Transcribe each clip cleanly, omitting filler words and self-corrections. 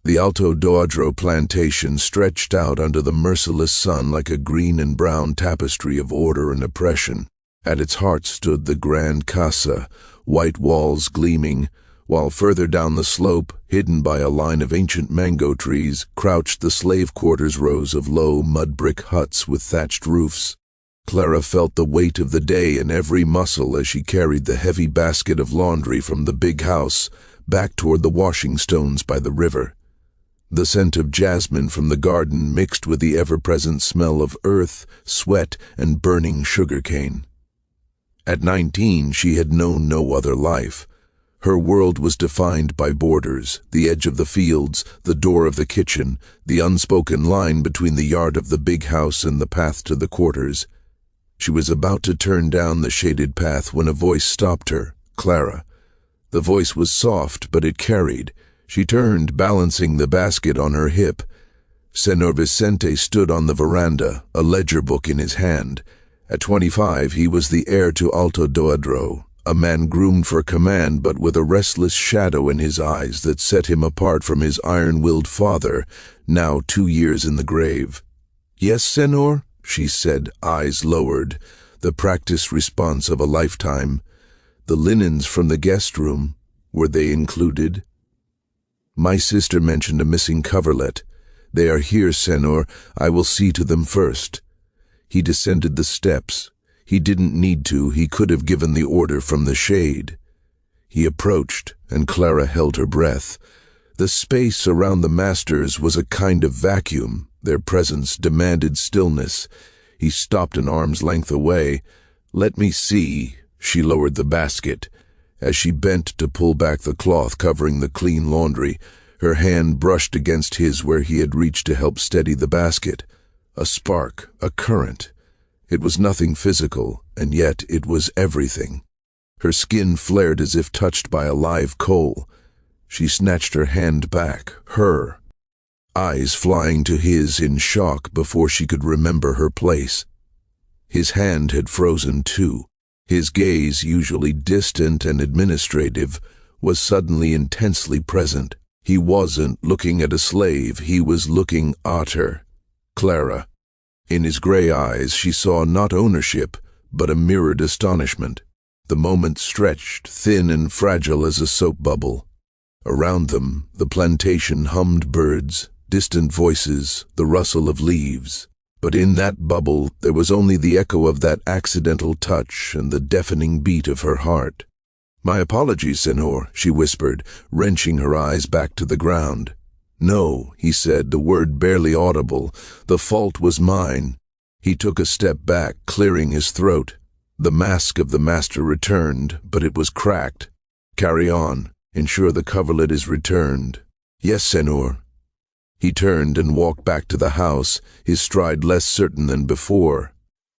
The Alto Doadro plantation stretched out under the merciless sun like a green and brown tapestry of order and oppression. At its heart stood the grand casa, white walls gleaming, while further down the slope, hidden by a line of ancient mango trees, crouched the slave quarters rows of low mud-brick huts with thatched roofs. Clara felt the weight of the day in every muscle as she carried the heavy basket of laundry from the big house back toward the washing stones by the river. The scent of jasmine from the garden mixed with the ever-present smell of earth, sweat, and burning sugarcane. At 19, she had known no other life. Her world was defined by borders, the edge of the fields, the door of the kitchen, the unspoken line between the yard of the big house and the path to the quarters. She was about to turn down the shaded path when a voice stopped her, Clara. The voice was soft, but it carried. She turned, balancing the basket on her hip. Senor Vicente stood on the veranda, a ledger book in his hand. At 25, he was the heir to Alto Doadro, a man groomed for command but with a restless shadow in his eyes that set him apart from his iron-willed father, now 2 years in the grave. "Yes, senor?" she said, eyes lowered, the practiced response of a lifetime. "The linens from the guest room, were they included?" "My sister mentioned a missing coverlet. They are here, senor. I will see to them first." He descended the steps. He didn't need to. He could have given the order from the shade. He approached, and Clara held her breath. The space around the masters was a kind of vacuum. Their presence demanded stillness. He stopped an arm's length away. "Let me see." She lowered the basket. As she bent to pull back the cloth covering the clean laundry, her hand brushed against his where he had reached to help steady the basket. A spark, a current. It was nothing physical, and yet it was everything. Her skin flared as if touched by a live coal. She snatched her hand back, her eyes flying to his in shock before she could remember her place. His hand had frozen too. His gaze, usually distant and administrative, was suddenly intensely present. He wasn't looking at a slave, he was looking at her, Clara. In his gray eyes she saw not ownership, but a mirrored astonishment. The moment stretched, thin and fragile as a soap bubble. Around them, the plantation hummed birds, distant voices, the rustle of leaves. But in that bubble, there was only the echo of that accidental touch and the deafening beat of her heart. "My apologies, senor," she whispered, wrenching her eyes back to the ground. "No," he said, the word barely audible. "The fault was mine." He took a step back, clearing his throat. The mask of the master returned, but it was cracked. "Carry on. Ensure the coverlet is returned." "Yes, senor." He turned and walked back to the house, his stride less certain than before.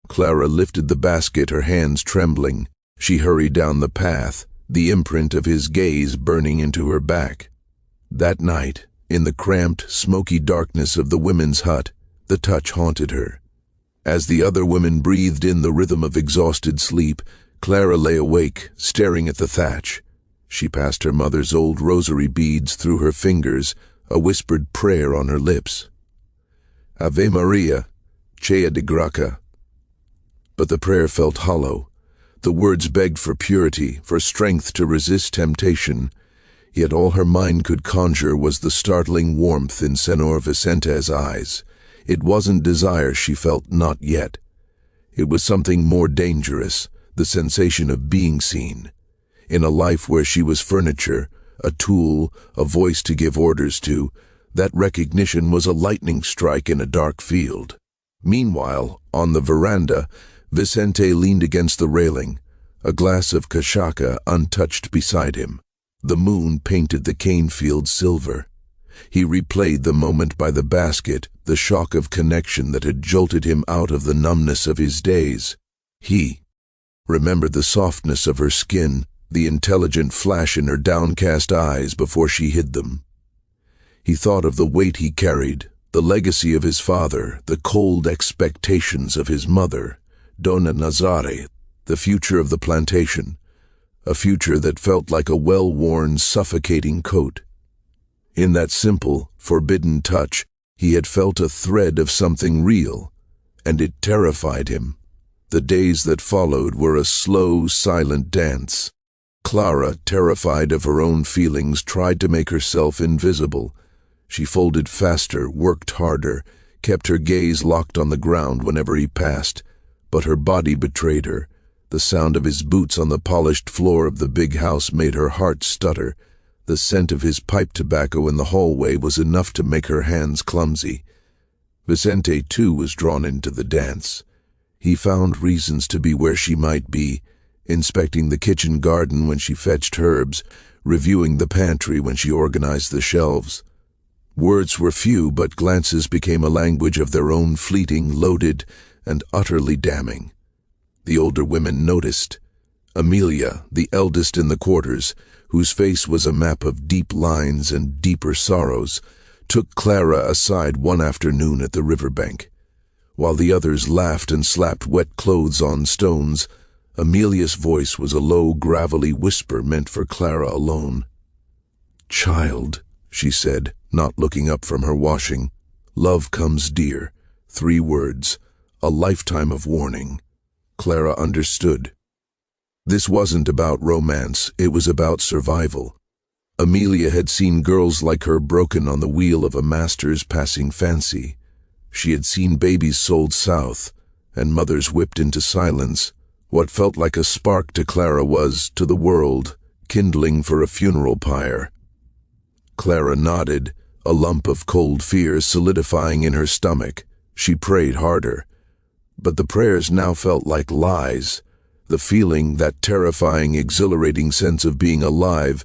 Clara lifted the basket, her hands trembling. She hurried down the path, the imprint of his gaze burning into her back. That night, in the cramped, smoky darkness of the women's hut, the touch haunted her. As the other women breathed in the rhythm of exhausted sleep, Clara lay awake, staring at the thatch. She passed her mother's old rosary beads through her fingers, a whispered prayer on her lips. "Ave Maria, Chea de Graca." But the prayer felt hollow. The words begged for purity, for strength to resist temptation. Yet all her mind could conjure was the startling warmth in Senor Vicente's eyes. It wasn't desire she felt, not yet. It was something more dangerous, the sensation of being seen. In a life where she was furniture, a tool, a voice to give orders to, that recognition was a lightning strike in a dark field. Meanwhile, on the veranda, Vicente leaned against the railing, a glass of cachaca untouched beside him. The moon painted the cane field silver. He replayed the moment by the basket, the shock of connection that had jolted him out of the numbness of his days. He remembered the softness of her skin, the intelligent flash in her downcast eyes before she hid them. He thought of the weight he carried, the legacy of his father, the cold expectations of his mother, Dona Nazare, the future of the plantation, a future that felt like a well-worn, suffocating coat. In that simple, forbidden touch, he had felt a thread of something real, and it terrified him. The days that followed were a slow, silent dance. Clara, terrified of her own feelings, tried to make herself invisible. She folded faster, worked harder, kept her gaze locked on the ground whenever he passed, but her body betrayed her. The sound of his boots on the polished floor of the big house made her heart stutter. The scent of his pipe tobacco in the hallway was enough to make her hands clumsy. Vicente, too, was drawn into the dance. He found reasons to be where she might be, inspecting the kitchen garden when she fetched herbs, reviewing the pantry when she organized the shelves. Words were few, but glances became a language of their own, fleeting, loaded, and utterly damning. The older women noticed. Amelia, the eldest in the quarters, whose face was a map of deep lines and deeper sorrows, took Clara aside one afternoon at the riverbank. While the others laughed and slapped wet clothes on stones, Amelia's voice was a low, gravelly whisper meant for Clara alone. "Child," she said, not looking up from her washing, "love comes dear." 3 words, a lifetime of warning. Clara understood. This wasn't about romance, it was about survival. Amelia had seen girls like her broken on the wheel of a master's passing fancy. She had seen babies sold south, and mothers whipped into silence. What felt like a spark to Clara was, to the world, kindling for a funeral pyre. Clara nodded, a lump of cold fear solidifying in her stomach. She prayed harder. But the prayers now felt like lies. The feeling, that terrifying, exhilarating sense of being alive,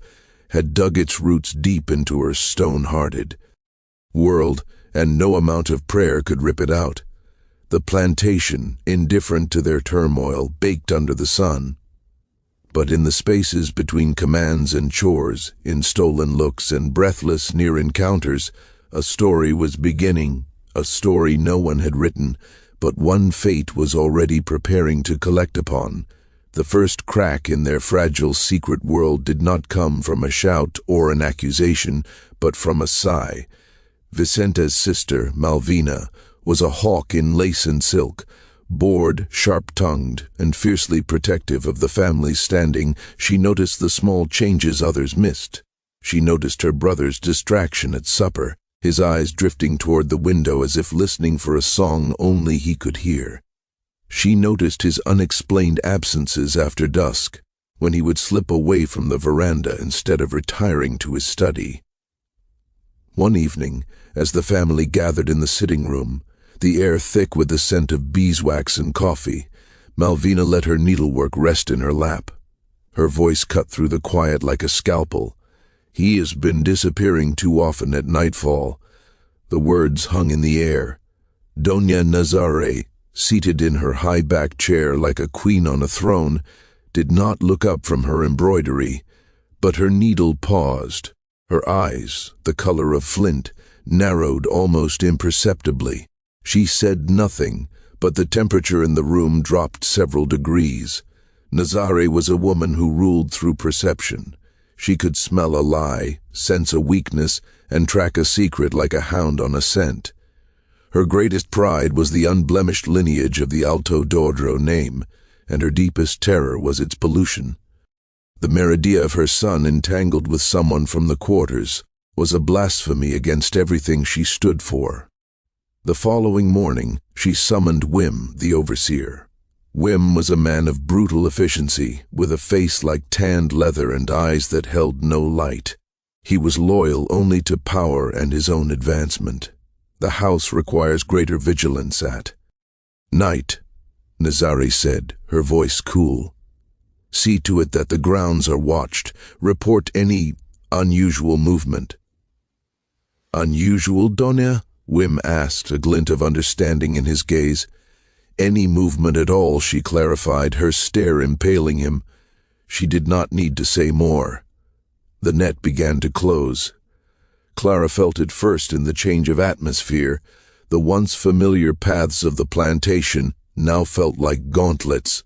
had dug its roots deep into her stone-hearted world, and no amount of prayer could rip it out. The plantation, indifferent to their turmoil, baked under the sun. But in the spaces between commands and chores, in stolen looks and breathless near encounters, a story was beginning, a story no one had written, but one fate was already preparing to collect upon. The first crack in their fragile secret world did not come from a shout or an accusation, but from a sigh. Vicente's sister, Malvina, was a hawk in lace and silk. Bored, sharp-tongued, and fiercely protective of the family's standing, she noticed the small changes others missed. She noticed her brother's distraction at supper, his eyes drifting toward the window as if listening for a song only he could hear. She noticed his unexplained absences after dusk, when he would slip away from the veranda instead of retiring to his study. One evening, as the family gathered in the sitting room, the air thick with the scent of beeswax and coffee, Malvina let her needlework rest in her lap. Her voice cut through the quiet like a scalpel. "He has been disappearing too often at nightfall." The words hung in the air. Doña Nazare, seated in her high-backed chair like a queen on a throne, did not look up from her embroidery, but her needle paused. Her eyes, the color of flint, narrowed almost imperceptibly. She said nothing, but the temperature in the room dropped several degrees. Nazare was a woman who ruled through perception. She could smell a lie, sense a weakness, and track a secret like a hound on a scent. Her greatest pride was the unblemished lineage of the Alto Dodro name, and her deepest terror was its pollution. The meridia of her son entangled with someone from the quarters was a blasphemy against everything she stood for. The following morning, she summoned Wim, the overseer. Wim was a man of brutal efficiency, with a face like tanned leather and eyes that held no light. He was loyal only to power and his own advancement. The house requires greater vigilance at night, Nazare said, her voice cool. See to it that the grounds are watched. Report any unusual movement. Unusual, Doña? Wim asked, a glint of understanding in his gaze. Any movement at all, she clarified, her stare impaling him. She did not need to say more. The net began to close. Clara felt it first in the change of atmosphere. The once familiar paths of the plantation now felt like gauntlets.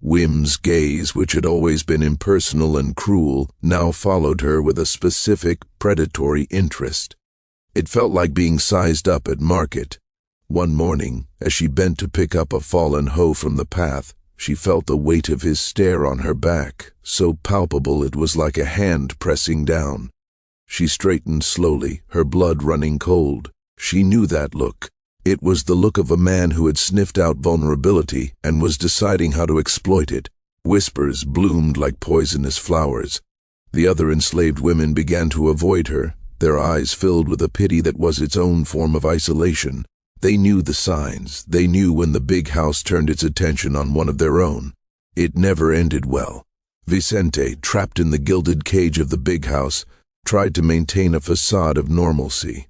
Wim's gaze, which had always been impersonal and cruel, now followed her with a specific, predatory interest. It felt like being sized up at market. One morning, as she bent to pick up a fallen hoe from the path, she felt the weight of his stare on her back, so palpable it was like a hand pressing down. She straightened slowly, her blood running cold. She knew that look. It was the look of a man who had sniffed out vulnerability and was deciding how to exploit it. Whispers bloomed like poisonous flowers. The other enslaved women began to avoid her, their eyes filled with a pity that was its own form of isolation. They knew the signs. They knew when the big house turned its attention on one of their own. It never ended well. Vicente, trapped in the gilded cage of the big house, tried to maintain a facade of normalcy.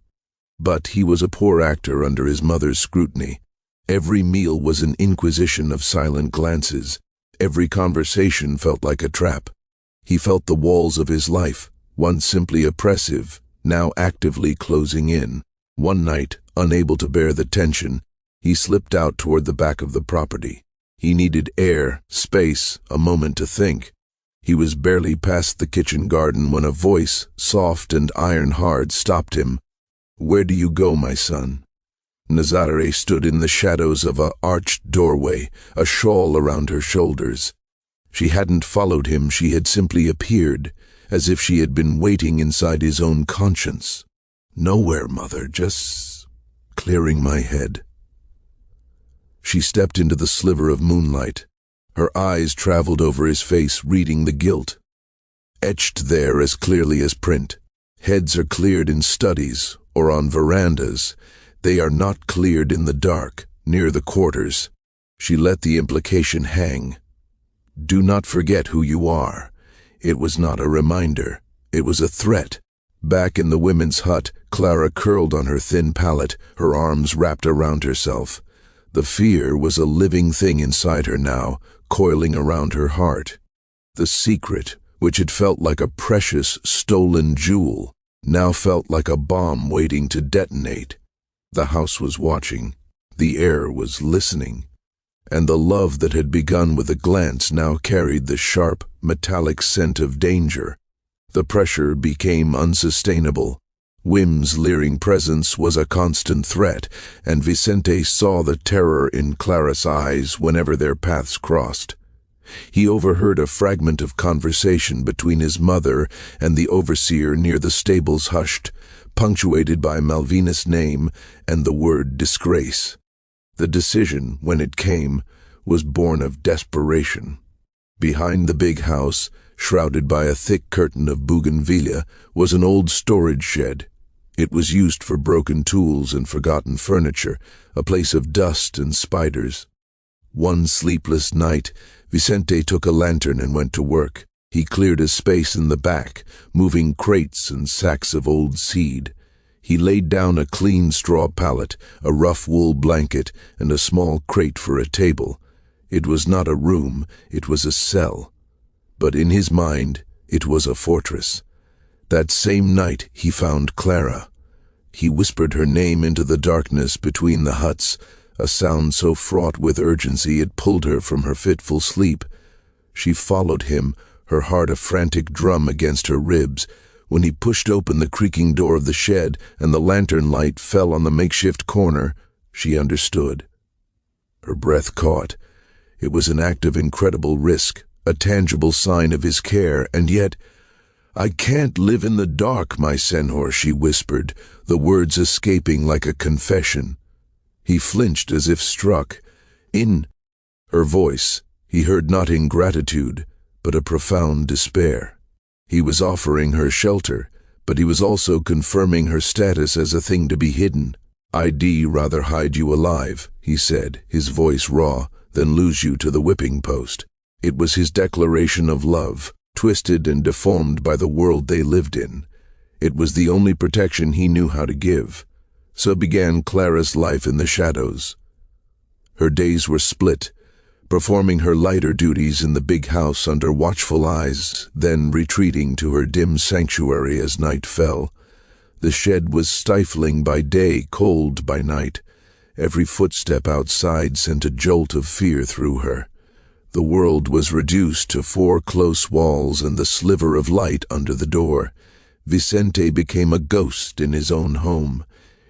But he was a poor actor under his mother's scrutiny. Every meal was an inquisition of silent glances. Every conversation felt like a trap. He felt the walls of his life, once simply oppressive, now actively closing in. One night, unable to bear the tension, he slipped out toward the back of the property. He needed air, space, a moment to think. He was barely past the kitchen garden when a voice, soft and iron-hard, stopped him. "Where do you go, my son?" Nazare stood in the shadows of an arched doorway, a shawl around her shoulders. She hadn't followed him, she had simply appeared, as if she had been waiting inside his own conscience. "Nowhere, mother, just clearing my head." She stepped into the sliver of moonlight. Her eyes traveled over his face, reading the guilt. Etched there as clearly as print. Heads are cleared in studies or on verandas. They are not cleared in the dark, near the quarters. She let the implication hang. Do not forget who you are. It was not a reminder. It was a threat. Back in the women's hut, Clara curled on her thin pallet, her arms wrapped around herself. The fear was a living thing inside her now, coiling around her heart. The secret, which had felt like a precious, stolen jewel, now felt like a bomb waiting to detonate. The house was watching. The air was listening. And the love that had begun with a glance now carried the sharp, metallic scent of danger. The pressure became unsustainable. Wim's leering presence was a constant threat, and Vicente saw the terror in Clara's eyes whenever their paths crossed. He overheard a fragment of conversation between his mother and the overseer near the stables hushed, punctuated by Malvina's name and the word disgrace. The decision, when it came, was born of desperation. Behind the big house, shrouded by a thick curtain of bougainvillea, was an old storage shed. It was used for broken tools and forgotten furniture, a place of dust and spiders. One sleepless night, Vicente took a lantern and went to work. He cleared a space in the back, moving crates and sacks of old seed. He laid down a clean straw pallet, a rough wool blanket, and a small crate for a table. It was not a room, it was a cell. But in his mind, it was a fortress. That same night he found Clara. He whispered her name into the darkness between the huts, a sound so fraught with urgency it pulled her from her fitful sleep. She followed him, her heart a frantic drum against her ribs. When he pushed open the creaking door of the shed and the lantern light fell on the makeshift corner, she understood. Her breath caught. It was an act of incredible risk, a tangible sign of his care, and yet, "I can't live in the dark, my senhor," she whispered, the words escaping like a confession. He flinched as if struck. In her voice, he heard not ingratitude, but a profound despair. He was offering her shelter, but he was also confirming her status as a thing to be hidden. "I'd rather hide you alive," he said, his voice raw, "than lose you to the whipping post." It was his declaration of love, twisted and deformed by the world they lived in. It was the only protection he knew how to give. So began Clara's life in the shadows. Her days were split, performing her lighter duties in the big house under watchful eyes, then retreating to her dim sanctuary as night fell. The shed was stifling by day, cold by night. Every footstep outside sent a jolt of fear through her. The world was reduced to 4 close walls and the sliver of light under the door. Vicente became a ghost in his own home.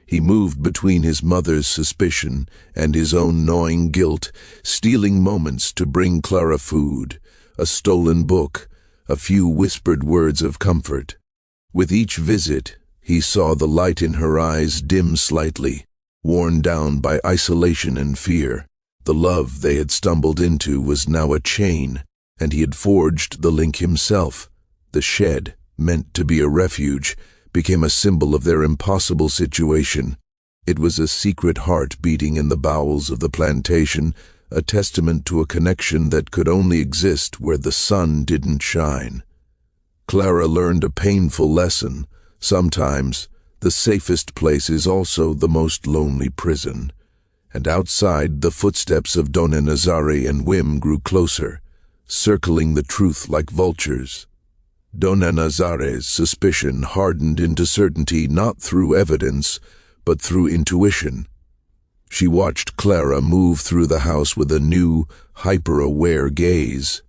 He moved between his mother's suspicion and his own gnawing guilt, stealing moments to bring Clara food, a stolen book, a few whispered words of comfort. With each visit, he saw the light in her eyes dim slightly, worn down by isolation and fear. The love they had stumbled into was now a chain, and he had forged the link himself. The shed, meant to be a refuge, became a symbol of their impossible situation. It was a secret heart beating in the bowels of the plantation, a testament to a connection that could only exist where the sun didn't shine. Clara learned a painful lesson. Sometimes, the safest place is also the most lonely prison. And outside, the footsteps of Dona Nazare and Wim grew closer, circling the truth like vultures. Dona Nazare's suspicion hardened into certainty not through evidence, but through intuition. She watched Clara move through the house with a new, hyper-aware gaze.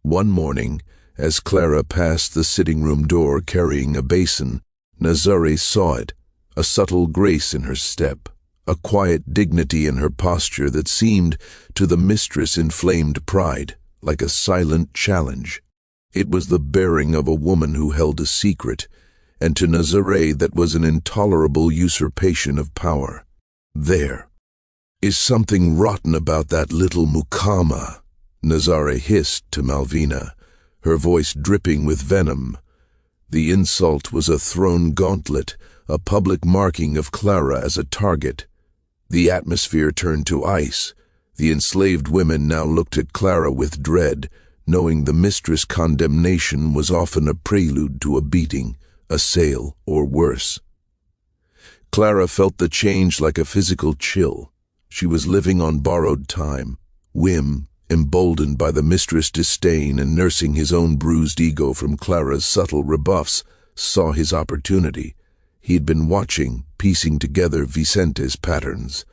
One morning, as Clara passed the sitting-room door carrying a basin, Nazare saw it, a subtle grace in her step, a quiet dignity in her posture that seemed, to the mistress' inflamed pride, like a silent challenge. It was the bearing of a woman who held a secret, and to Nazare that was an intolerable usurpation of power. "There is something rotten about that little Mukama," Nazare hissed to Malvina, her voice dripping with venom. The insult was a thrown gauntlet, a public marking of Clara as a target. The atmosphere turned to ice. The enslaved women now looked at Clara with dread, knowing the mistress' condemnation was often a prelude to a beating, a sale, or worse. Clara felt the change like a physical chill. She was living on borrowed time. Wim, emboldened by the mistress' disdain and nursing his own bruised ego from Clara's subtle rebuffs, saw his opportunity. He had been watching, piecing together Vicente's patterns.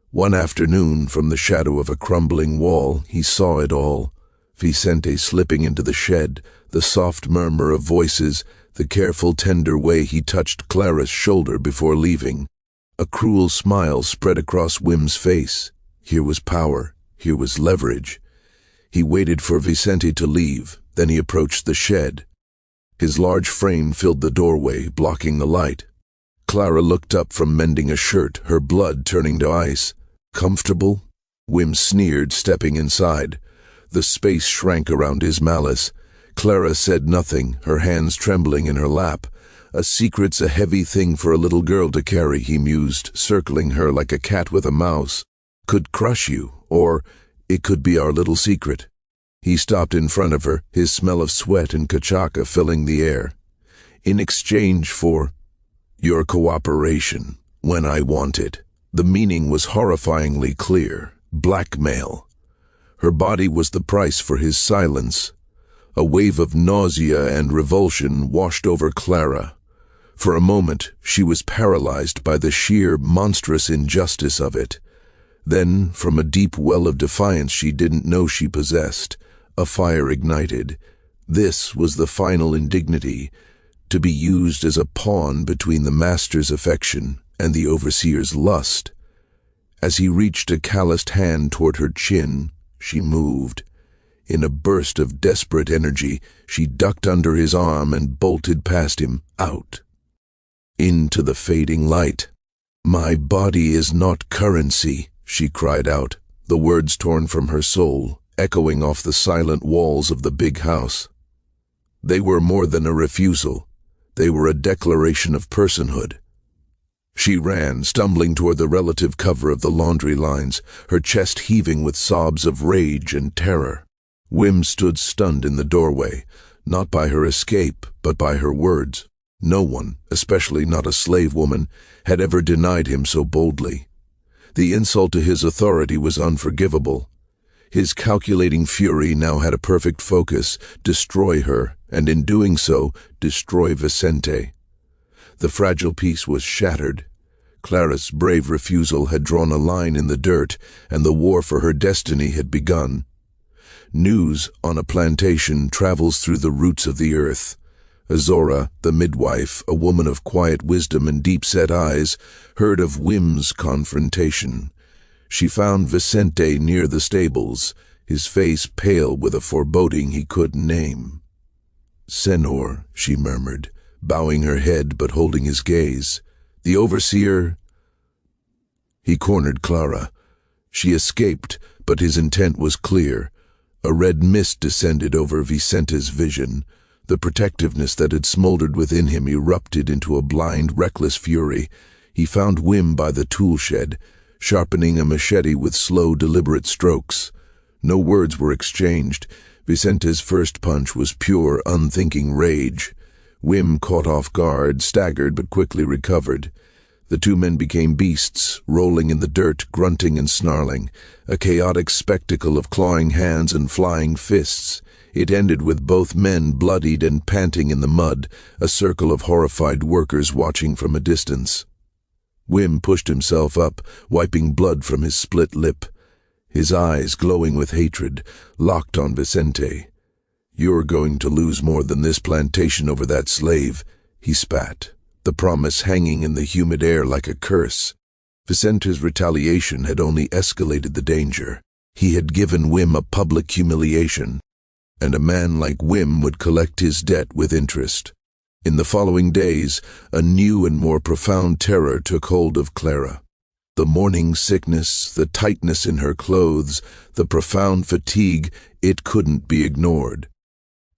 One afternoon, from the shadow of a crumbling wall, he saw it all. Vicente slipping into the shed, the soft murmur of voices, the careful, tender way he touched Clara's shoulder before leaving. A cruel smile spread across Wim's face. Here was power. Here was leverage. He waited for Vicente to leave, then he approached the shed. His large frame filled the doorway, blocking the light. Clara looked up from mending a shirt, her blood turning to ice. "Comfortable?" Wim sneered, stepping inside. The space shrank around his malice. Clara said nothing, her hands trembling in her lap. "A secret's a heavy thing for a little girl to carry," he mused, circling her like a cat with a mouse. "Could crush you, or it could be our little secret." He stopped in front of her, his smell of sweat and cachaca filling the air. "In exchange for your cooperation, when I want it." The meaning was horrifyingly clear. Blackmail. Her body was the price for his silence. A wave of nausea and revulsion washed over Clara. For a moment, she was paralyzed by the sheer, monstrous injustice of it. Then, from a deep well of defiance she didn't know she possessed, a fire ignited. This was the final indignity, to be used as a pawn between the master's affection and the overseer's lust. As he reached a calloused hand toward her chin, she moved. In a burst of desperate energy, she ducked under his arm and bolted past him, out, into the fading light. "My body is not currency," she cried out, the words torn from her soul, echoing off the silent walls of the big house. They were more than a refusal. They were a declaration of personhood. She ran, stumbling toward the relative cover of the laundry lines, her chest heaving with sobs of rage and terror. Wim stood stunned in the doorway, not by her escape, but by her words. No one, especially not a slave woman, had ever denied him so boldly. The insult to his authority was unforgivable. His calculating fury now had a perfect focus: destroy her, and in doing so, destroy Vicente. The fragile peace was shattered. Clara's brave refusal had drawn a line in the dirt, and the war for her destiny had begun. News on a plantation travels through the roots of the earth. Azora, the midwife, a woman of quiet wisdom and deep-set eyes, heard of Whim's confrontation. She found Vicente near the stables, his face pale with a foreboding he couldn't name. "Senor," she murmured, bowing her head but holding his gaze. "The overseer—" He cornered Clara. She escaped, but his intent was clear. A red mist descended over Vicente's vision. The protectiveness that had smoldered within him erupted into a blind, reckless fury. He found Whim by the tool shed, sharpening a machete with slow, deliberate strokes. No words were exchanged. Vicente's first punch was pure, unthinking rage. Whim, caught off guard, staggered but quickly recovered. The two men became beasts, rolling in the dirt, grunting and snarling, a chaotic spectacle of clawing hands and flying fists. It ended with both men bloodied and panting in the mud, a circle of horrified workers watching from a distance. Whim pushed himself up, wiping blood from his split lip. His eyes, glowing with hatred, locked on Vicente. "You're going to lose more than this plantation over that slave," he spat, the promise hanging in the humid air like a curse. Vicente's retaliation had only escalated the danger. He had given Whim a public humiliation, and a man like Whim would collect his debt with interest. In the following days, a new and more profound terror took hold of Clara. The morning sickness, the tightness in her clothes, the profound fatigue, it couldn't be ignored.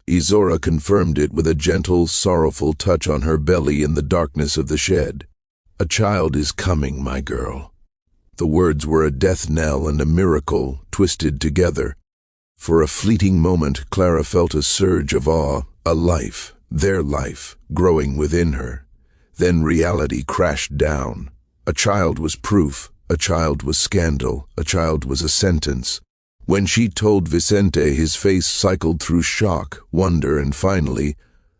Izora confirmed it with a gentle, sorrowful touch on her belly in the darkness of the shed. "A child is coming, my girl." The words were a death knell and a miracle, twisted together. For a fleeting moment, Clara felt a surge of awe, a life, their life, growing within her. Then reality crashed down. A child was proof, a child was scandal, a child was a sentence. When she told Vicente, his face cycled through shock, wonder, and finally,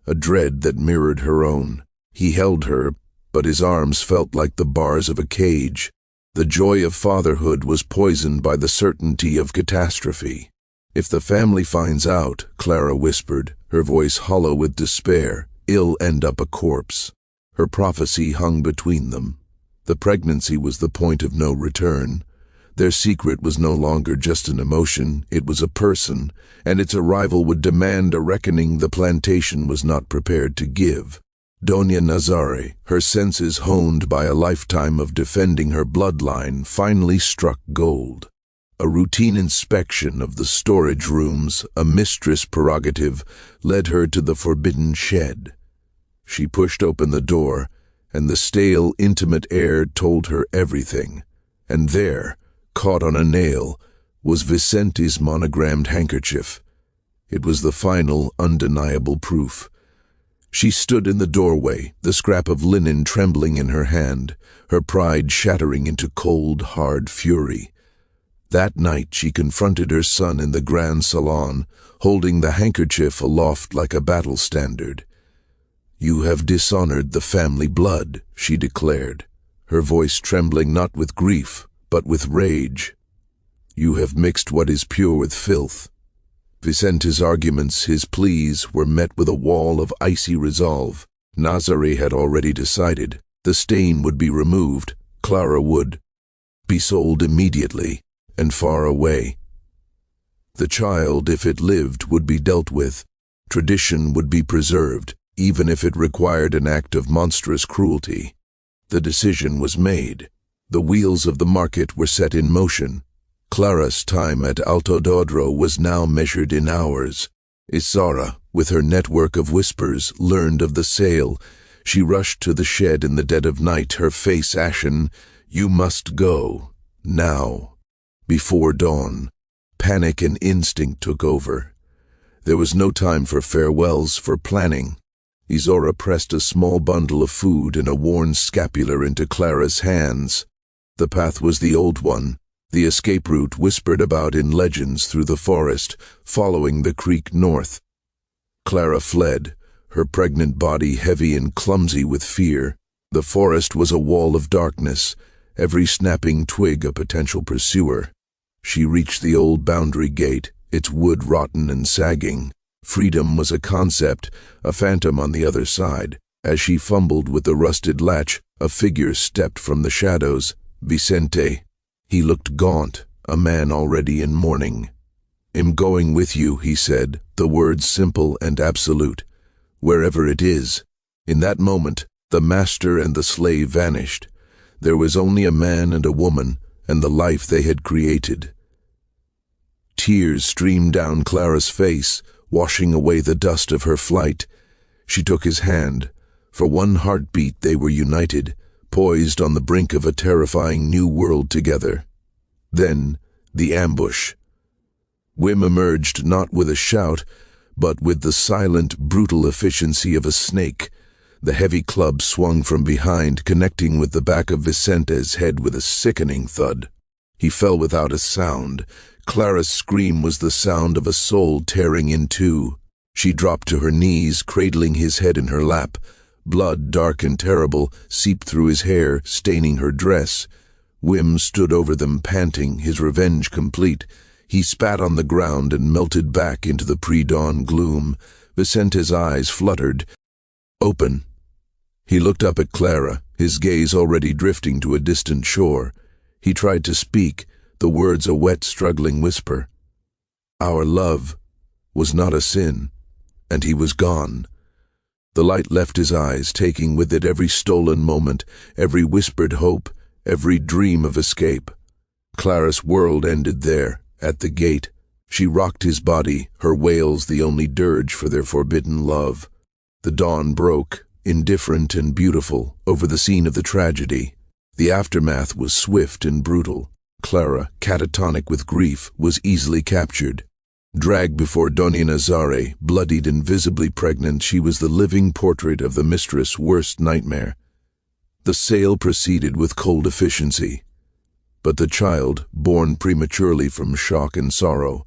a dread that mirrored her own. He held her, but his arms felt like the bars of a cage. The joy of fatherhood was poisoned by the certainty of catastrophe. "If the family finds out," Clara whispered, her voice hollow with despair, "it'll end up a corpse." Her prophecy hung between them. The pregnancy was the point of no return. Their secret was no longer just an emotion, it was a person, and its arrival would demand a reckoning the plantation was not prepared to give. Doña Nazare, her senses honed by a lifetime of defending her bloodline, finally struck gold. A routine inspection of the storage rooms, a mistress prerogative, led her to the forbidden shed. She pushed open the door, and the stale, intimate air told her everything. And there, caught on a nail, was Vicente's monogrammed handkerchief. It was the final, undeniable proof. She stood in the doorway, the scrap of linen trembling in her hand, her pride shattering into cold, hard fury. That night she confronted her son in the grand salon, holding the handkerchief aloft like a battle standard. "You have dishonored the family blood," she declared, her voice trembling not with grief, but with rage. "You have mixed what is pure with filth." Vicente's arguments, his pleas, were met with a wall of icy resolve. Nazare had already decided. The stain would be removed. Clara would be sold immediately, and far away. The child, if it lived, would be dealt with. Tradition would be preserved, even if it required an act of monstrous cruelty. The decision was made. The wheels of the market were set in motion. Clara's time at Alto Dodro was now measured in hours. Elara, with her network of whispers, learned of the sale. She rushed to the shed in the dead of night, her face ashen. "You must go. Now." Before dawn, panic and instinct took over. There was no time for farewells, for planning. Izora pressed a small bundle of food and a worn scapular into Clara's hands. The path was the old one, the escape route whispered about in legends through the forest, following the creek north. Clara fled, her pregnant body heavy and clumsy with fear. The forest was a wall of darkness, every snapping twig a potential pursuer. She reached the old boundary gate, its wood rotten and sagging. Freedom was a concept, a phantom on the other side. As she fumbled with the rusted latch, a figure stepped from the shadows. Vicente. He looked gaunt, a man already in mourning. "I'm going with you," he said, the words simple and absolute. "Wherever it is." In that moment, the master and the slave vanished. There was only a man and a woman, and the life they had created. Tears streamed down Clara's face, washing away the dust of her flight. She took his hand. For one heartbeat they were united, poised on the brink of a terrifying new world together. Then, the ambush. Wim emerged not with a shout, but with the silent, brutal efficiency of a snake. The heavy club swung from behind, connecting with the back of Vicente's head with a sickening thud. He fell without a sound. Clara's scream was the sound of a soul tearing in two. She dropped to her knees, cradling his head in her lap. Blood, dark and terrible, seeped through his hair, staining her dress. Wim stood over them, panting, his revenge complete. He spat on the ground and melted back into the pre-dawn gloom. Vicente's eyes fluttered. "Open." He looked up at Clara, his gaze already drifting to a distant shore. He tried to speak, the words a wet, struggling whisper. Our love was not a sin, and he was gone. The light left his eyes, taking with it every stolen moment, every whispered hope, every dream of escape. Clara's world ended there, at the gate. She rocked his body, her wails the only dirge for their forbidden love. The dawn broke, indifferent and beautiful, over the scene of the tragedy. The aftermath was swift and brutal. Clara, catatonic with grief, was easily captured. Dragged before Doña Nazare, bloodied and visibly pregnant, she was the living portrait of the mistress' worst nightmare. The sale proceeded with cold efficiency. But the child, born prematurely from shock and sorrow,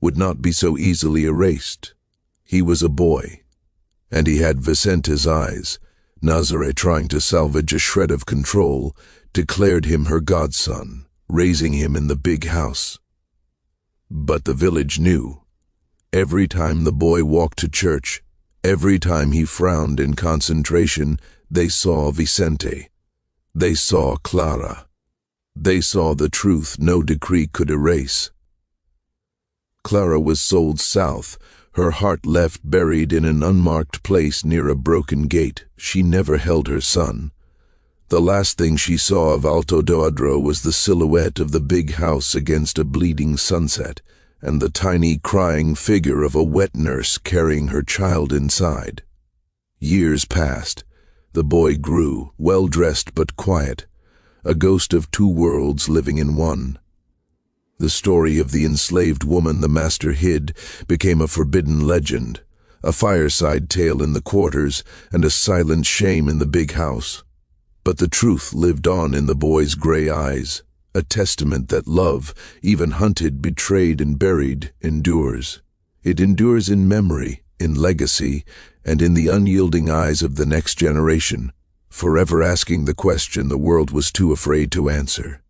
would not be so easily erased. He was a boy, and he had Vicente's eyes. Nazare, trying to salvage a shred of control, declared him her godson, raising him in the big house. But the village knew. Every time the boy walked to church, every time he frowned in concentration, they saw Vicente. They saw Clara. They saw the truth no decree could erase. Clara was sold south, her heart left buried in an unmarked place near a broken gate. She never held her son. The last thing she saw of Alto Doadro was the silhouette of the big house against a bleeding sunset, and the tiny crying figure of a wet nurse carrying her child inside. Years passed. The boy grew, well-dressed but quiet, a ghost of two worlds living in one. The story of the enslaved woman the master hid became a forbidden legend, a fireside tale in the quarters and a silent shame in the big house. But the truth lived on in the boy's gray eyes, a testament that love, even hunted, betrayed, and buried, endures. It endures in memory, in legacy, and in the unyielding eyes of the next generation, forever asking the question the world was too afraid to answer.